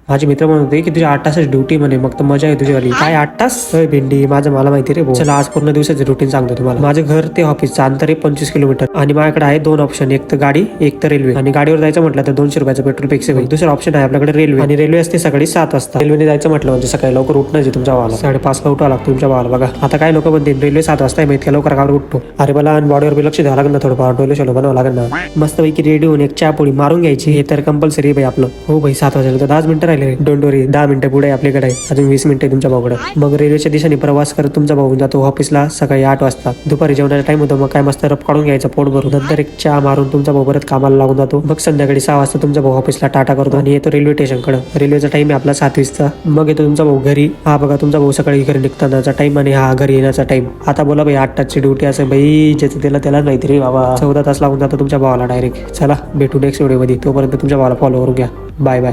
माझे मित्र म्हणत होते की तुझी 8 तासाची ड्युटी म्हणे, मग तर मजा आहे तुझीवाली. काय 8 तास? भेंडी माझं मला माहिती रे भाऊ. चला आज पूर्ण दिवसाचं रुटीन सांगतो तुम्हाला. माझं घर ते ऑफिसचं अंतर आहे 25 किलोमीटर आणि माझ्याकडे आहे 2 ऑप्शन, एक तर गाडी एक तर रेल्वे. आणि गाडीवर जायचं म्हटलं तर 200 रुपयाचं पेट्रोल फिक्स आहे. दुसरं ऑप्शन आहे आपल्याकडे रेल्वे, आणि रेल्वे असते सकाळी 7 वाजता. रेल्वेने जायचं म्हटलं म्हणजे सकाळी लवकर उठणं तुमच्या भावाला 5:30 ला उठावं लागतं तुमच्या भावाला. बघा आता काय लोक म्हणतील रेल्वे 7 वाजता आहे, इतक्या लवकर गावावर उठतो. अरे मला आणि बॉडीवर बी लक्ष द्यावं लागेल ना, थोडं डोले शोलो बनावं लागेल ना. मस्त पैकी रेडी होऊन एक चहा पोळी मारून घ्यायची, हे तर कंपल्सरी भाई आपलं. हो भाई 7 वाजता तर 10 मिनिटं राहिले. डोंट वरी 10 मिनिटं पुढे आपल्याकडे, अजून 20 मिनिटं तुमच्या भाऊकडे. मग रेल्वेच्या दिशेने प्रवास करत तुमचा भाऊ जातो ऑफिसला सकाळी 8 वाजता. दुपारी जेवणाचा टाइम होतो, मग काय मस्त रप काढून घ्यायचा पोट भरून. नंतर एक चहा मारून तुमचा भाऊ परत कामाला लागून जातो. मग संध्याकाळी 6 वाजता तुमचा भाऊ ऑफिसला टाटा करतो आणि येतो रेल्वे स्टेशनकडे. रेल्वेचा टाइम आहे आपला 7:20चा. मग येतो तुमचा भाऊ घरी. हा बघा तुमचा भाऊ सकाळी घरी निघतानाचा टाइम आणि हा घरी येण्याचा टाइम. आता बोला भाई 8 तासची ड्युटी असेल भाई, ज्याचं त्याला माहिती रे बाबा. 14 तास लागून जातो तुमच्या भावाला डायरेक्ट. चला भेटू नेक्स्ट व्हिडिओ मध्ये. तोपर्यंत तुमच्या भावाला फॉलो करून घ्या. Bye bye.